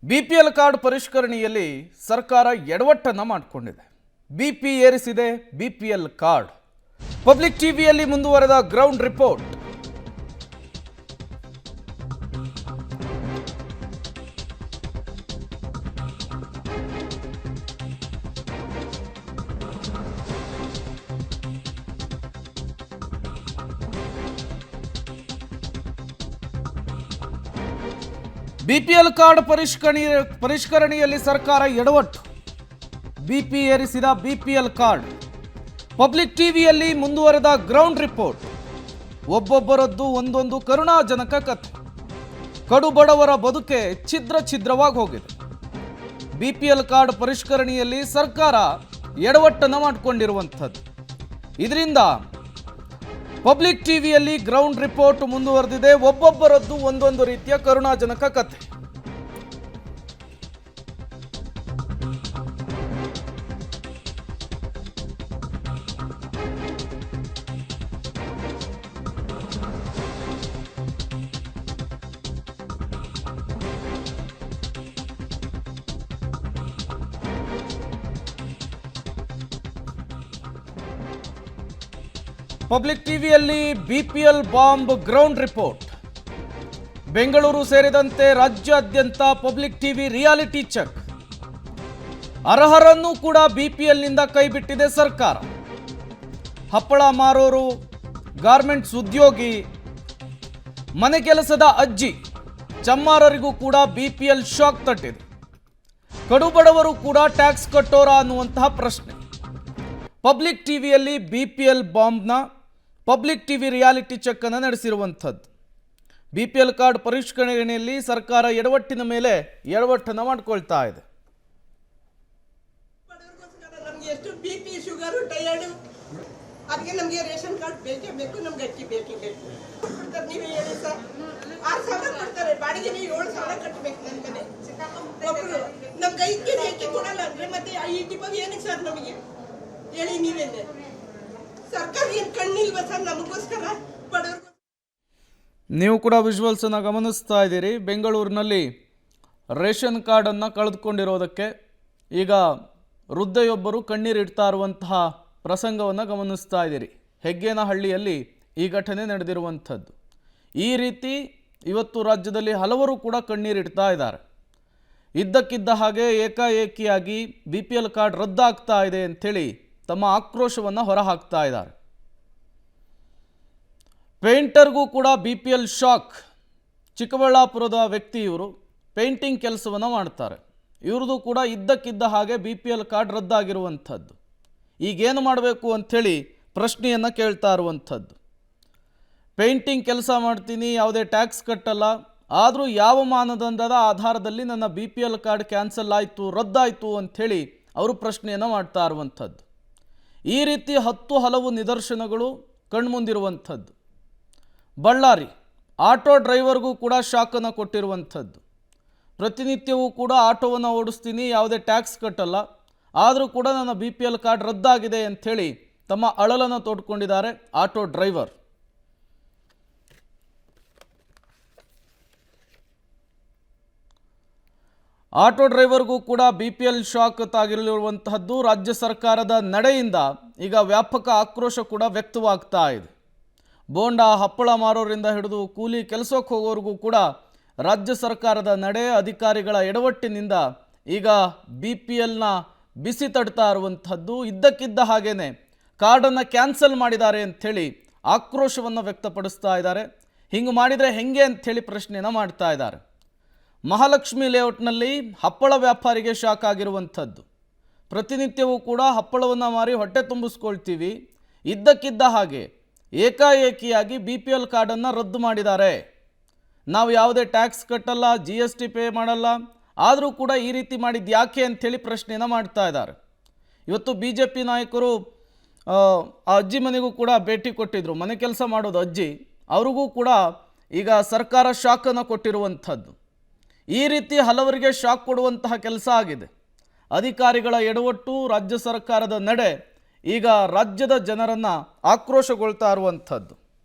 BPL card ಪರಿಷ್ಕರಣೆಯಲ್ಲಿ ಸರ್ಕಾರ ಎಡವಟ್ಟನ್ನು ಮಾಡಿಕೊಂಡಿದೆ. ಬಿಪಿ ಏರಿಸಿದೆ ಬಿಪಿಎಲ್ ಕಾರ್ಡ್. ಪಬ್ಲಿಕ್ ಟಿವಿಯಲ್ಲಿ ಮುಂದುವರೆದ ಗ್ರೌಂಡ್ ರಿಪೋರ್ಟ್. ಬಿಪಿಎಲ್ ಕಾರ್ಡ್ ಪರಿಷ್ಕರಣೆಯಲ್ಲಿ ಸರ್ಕಾರ ಎಡವಟ್ಟು. ಬಿಪಿ ಏರಿಸಿದ ಬಿಪಿಎಲ್ ಕಾರ್ಡ್. ಪಬ್ಲಿಕ್ ಟಿವಿಯಲ್ಲಿ ಮುಂದುವರೆದ ಗ್ರೌಂಡ್ ರಿಪೋರ್ಟ್. ಒಬ್ಬೊಬ್ಬರದ್ದು ಒಂದೊಂದು ಕರುಣಾಜನಕ ಕಥೆ. ಕಡು ಬಡವರ ಬದುಕೆ ಛಿದ್ರವಾಗಿ ಹೋಗಿದೆ. ಬಿಪಿಎಲ್ ಕಾರ್ಡ್ ಪರಿಷ್ಕರಣೆಯಲ್ಲಿ ಸರ್ಕಾರ ಎಡವಟ್ಟನ್ನು ಮಾಡಿಕೊಂಡಿರುವಂಥದ್ದು. ಇದರಿಂದ ಪಬ್ಲಿಕ್ ಟಿವಿಯಲ್ಲಿ ಗ್ರೌಂಡ್ ರಿಪೋರ್ಟ್ ಮುಂದುವರೆದಿದೆ. ಒಬ್ಬೊಬ್ಬರದ್ದು ಒಂದೊಂದು ರೀತಿಯ ಕರುಣಾಜನಕ ಕಥೆ. ಪಬ್ಲಿಕ್ ಟಿವಿಯಲ್ಲಿ BPL bomb ground report. Bengaluru ಸೇರಿದಂತೆ ರಾಜ್ಯಾದ್ಯಂತ ಪಬ್ಲಿಕ್ ಟಿವಿ ರಿಯಾಲಿಟಿ ಚೆಕ್. ಅರ್ಹರನ್ನು ಕೂಡ ಬಿಪಿಎಲ್ನಿಂದ ಕೈಬಿಟ್ಟಿದೆ ಸರ್ಕಾರ. ಹಪ್ಪಳ ಮಾರೋರು, ಗಾರ್ಮೆಂಟ್ಸ್ ಉದ್ಯೋಗಿ, ಮನೆ ಕೆಲಸದ ಅಜ್ಜಿ, ಚಮ್ಮಾರರಿಗೂ ಕೂಡ ಬಿಪಿಎಲ್ ಶಾಕ್ ತಟ್ಟಿದೆ. ಕಡುಬಡವರು ಕೂಡ ಟ್ಯಾಕ್ಸ್ ಕಟ್ಟೋರ ಅನ್ನುವಂತಹ ಪ್ರಶ್ನೆ. ಪಬ್ಲಿಕ್ ಟಿವಿಯಲ್ಲಿ ಬಿಪಿಎಲ್ ಬಾಂಬ್ನ ಪಬ್ಲಿಕ್ ಟಿವಿ ರಿಯಾಲಿಟಿ ಚೆಕ್ ಅನ್ನು ನಡೆಸಿರುವಂಥದ್ದು. ಬಿಪಿಎಲ್ ಕಾರ್ಡ್ ಪರಿಷ್ಕರಣೆಯಲ್ಲಿ ಸರ್ಕಾರ ಎಡವಟ್ಟಿನ ಮೇಲೆ ಎಡವಟ್ಟನ್ನು ಮಾಡಿಕೊಳ್ತಾ ಇದೆ. ಎಷ್ಟು ಬಿಪಿ ಶುಗರ್ ಟೈರ್ಡ್ ಅದಕ್ಕೆ ನಮಗೆ ರೇಷನ್ ಕಾರ್ಡ್ ಬೇಕೇ ಬೇಕು, ನಮ್ಗೆ ಅಕ್ಕಿ ಬೇಕೇ ಬೇಕು. ನೀವೇ ಹೇಳಿ ಸರ್, 6,000 ಕೊಡ್ತಾರೆ ಬಾಡಿಗೆ, ನೀವು 7,000 ಕಟ್ಟಬೇಕು. ನನ್ನ ಮನೆ ಒಬ್ಬರು ನಮ್ಗೆ 5 ಕೆಜಿ ಅಕ್ಕಿ ಕೊಡಲ್ಲ ಅಂದ್ರೆ ಮತ್ತೆ ಈ ಟಿಪ್ಪು ಏನಕ್ಕೆ ಸರ್ ನಮಗೆ ಹೇಳಿ? ನೀವೇನೆ ಸರ್ಕಾರ ಏನು ಕಣ್ಣಿಲ್ವಾ ಸರ್ ನಮಗೋಸ್ಕರ ಬಡವರು? ನೀವು ಕೂಡ ವಿಜುವಲ್ಸ್ ಅನ್ನು ಗಮನಿಸ್ತಾ ಇದ್ದೀರಿ. ಬೆಂಗಳೂರಿನಲ್ಲಿ ರೇಷನ್ ಕಾರ್ಡನ್ನು ಕಳೆದುಕೊಂಡಿರೋದಕ್ಕೆ ಈಗ ವೃದ್ಧೆಯೊಬ್ಬರು ಕಣ್ಣೀರಿಡ್ತಾ ಇರುವಂತಹ ಪ್ರಸಂಗವನ್ನು ಗಮನಿಸ್ತಾ ಇದ್ದೀರಿ. ಹೆಗ್ಗೇನಹಳ್ಳಿಯಲ್ಲಿ ಈ ಘಟನೆ ನಡೆದಿರುವಂಥದ್ದು. ಈ ರೀತಿ ಇವತ್ತು ರಾಜ್ಯದಲ್ಲಿ ಹಲವರು ಕೂಡ ಕಣ್ಣೀರಿಡ್ತಾ ಇದ್ದಾರೆ. ಇದ್ದಕ್ಕಿದ್ದ ಹಾಗೆ ಏಕಾಏಕಿಯಾಗಿ ಬಿಪಿಎಲ್ ಕಾರ್ಡ್ ರದ್ದಾಗ್ತಾ ಇದೆ ಅಂಥೇಳಿ ತಮ್ಮ ಆಕ್ರೋಶವನ್ನು ಹೊರಹಾಕ್ತಾ ಇದ್ದಾರೆ. ಪೇಂಟರ್ಗೂ ಕೂಡ ಬಿಪಿಎಲ್ ಶಾಕ್. ಚಿಕ್ಕಬಳ್ಳಾಪುರದ ವ್ಯಕ್ತಿ ಇವರು ಪೇಂಟಿಂಗ್ ಕೆಲಸವನ್ನು ಮಾಡ್ತಾರೆ. ಇವ್ರದ್ದು ಕೂಡ ಇದ್ದಕ್ಕಿದ್ದ ಹಾಗೆ ಬಿಪಿಎಲ್ ಕಾರ್ಡ್ ರದ್ದಾಗಿರುವಂಥದ್ದು. ಈಗೇನು ಮಾಡಬೇಕು ಅಂಥೇಳಿ ಪ್ರಶ್ನೆಯನ್ನು ಕೇಳ್ತಾ ಇರುವಂಥದ್ದು. ಪೇಂಟಿಂಗ್ ಕೆಲಸ ಮಾಡ್ತೀನಿ, ಯಾವುದೇ ಟ್ಯಾಕ್ಸ್ ಕಟ್ಟಲ್ಲ, ಆದರೂ ಯಾವ ಮಾನದಂಡದ ಆಧಾರದಲ್ಲಿ ನನ್ನ ಬಿಪಿಎಲ್ ಕಾರ್ಡ್ ಕ್ಯಾನ್ಸಲ್ ಆಯಿತು, ರದ್ದಾಯಿತು ಅಂಥೇಳಿ ಅವರು ಪ್ರಶ್ನೆಯನ್ನು ಮಾಡ್ತಾ ಇರುವಂಥದ್ದು. ಈ ರೀತಿ ಹಲವು ನಿದರ್ಶನಗಳು ಕಣ್ಮುಂದಿರುವಂಥದ್ದು. ಬಳ್ಳಾರಿ ಆಟೋ ಡ್ರೈವರ್ಗೂ ಕೂಡ ಶಾಕನ್ನು ಕೊಟ್ಟಿರುವಂಥದ್ದು. ಪ್ರತಿನಿತ್ಯವೂ ಕೂಡ ಆಟೋವನ್ನು ಓಡಿಸ್ತೀನಿ, ಯಾವುದೇ ಟ್ಯಾಕ್ಸ್ ಕಟ್ಟಲ್ಲ, ಆದರೂ ಕೂಡ ನನ್ನ ಬಿಪಿಎಲ್ ಕಾರ್ಡ್ ರದ್ದಾಗಿದೆ ಅಂಥೇಳಿ ತಮ್ಮ ಅಳಲನ್ನು ತೋಡ್ಕೊಂಡಿದ್ದಾರೆ ಆಟೋ ಡ್ರೈವರ್. ಆಟೋ ಡ್ರೈವರ್ಗೂ ಕೂಡ ಬಿಪಿಎಲ್ ಶಾಕ್ ತಾಗಿರುವಂತಹದ್ದು. ರಾಜ್ಯ ಸರ್ಕಾರದ ನಡೆಯಿಂದ ಈಗ ವ್ಯಾಪಕ ಆಕ್ರೋಶ ಕೂಡ ವ್ಯಕ್ತವಾಗ್ತಾ ಇದೆ. ಬೋಂಡ ಹಪ್ಪಳ ಮಾರೋರಿಂದ ಹಿಡಿದು ಕೂಲಿ ಕೆಲಸಕ್ಕೆ ಹೋಗೋರಿಗೂ ಕೂಡ ರಾಜ್ಯ ಸರ್ಕಾರದ ನಡೆ, ಅಧಿಕಾರಿಗಳ ಎಡವಟ್ಟಿನಿಂದ ಈಗ ಬಿಪಿಎಲ್ನ ಬಿಸಿ ತಡ್ತಾ ಇರುವಂಥದ್ದು. ಇದ್ದಕ್ಕಿದ್ದ ಹಾಗೇನೆ ಕಾರ್ಡನ್ನು ಕ್ಯಾನ್ಸಲ್ ಮಾಡಿದ್ದಾರೆ ಅಂಥೇಳಿ ಆಕ್ರೋಶವನ್ನು ವ್ಯಕ್ತಪಡಿಸ್ತಾ ಇದ್ದಾರೆ. ಹಿಂಗೆ ಮಾಡಿದರೆ ಹೆಂಗೆ ಅಂಥೇಳಿ ಪ್ರಶ್ನೆಯನ್ನು ಮಾಡ್ತಾ ಇದ್ದಾರೆ. ಮಹಾಲಕ್ಷ್ಮಿ ಲೇಔಟ್ನಲ್ಲಿ ಹಪ್ಪಳ ವ್ಯಾಪಾರಿಗೆ ಶಾಕ್ ಆಗಿರುವಂಥದ್ದು. ಪ್ರತಿನಿತ್ಯವೂ ಕೂಡ ಹಪ್ಪಳವನ್ನು ಮಾರಿ ಹೊಟ್ಟೆ ತುಂಬಿಸ್ಕೊಳ್ತೀವಿ, ಇದ್ದಕ್ಕಿದ್ದ ಹಾಗೆ ಏಕಾಏಕಿಯಾಗಿ ಬಿಪಿಎಲ್ ಕಾರ್ಡನ್ನು ರದ್ದು ಮಾಡಿದ್ದಾರೆ. ನಾವು ಯಾವುದೇ ಟ್ಯಾಕ್ಸ್ ಕಟ್ಟಲ್ಲ, GST ಪೇ ಮಾಡಲ್ಲ, ಆದರೂ ಕೂಡ ಈ ರೀತಿ ಮಾಡಿದ್ದು ಯಾಕೆ ಅಂಥೇಳಿ ಪ್ರಶ್ನೆಯನ್ನು ಮಾಡ್ತಾ ಇದ್ದಾರೆ. ಇವತ್ತು BJP ನಾಯಕರು ಆ ಅಜ್ಜಿ ಮನೆಗೂ ಕೂಡ ಭೇಟಿ ಕೊಟ್ಟಿದ್ದರು. ಮನೆ ಕೆಲಸ ಮಾಡೋದು ಅಜ್ಜಿ, ಅವ್ರಿಗೂ ಕೂಡ ಈಗ ಸರ್ಕಾರ ಶಾಕನ್ನು ಕೊಟ್ಟಿರುವಂಥದ್ದು. ಈ ರೀತಿ ಹಲವರಿಗೆ ಶಾಕ್ ಕೊಡುವಂತಹ ಕೆಲಸ ಆಗಿದೆ. ಅಧಿಕಾರಿಗಳ ಎಡವಟ್ಟು, ರಾಜ್ಯ ಸರ್ಕಾರದ ನಡೆ ಈಗ ರಾಜ್ಯದ ಜನರನ್ನು ಆಕ್ರೋಶಗೊಳ್ತಾ ಇರುವಂಥದ್ದು.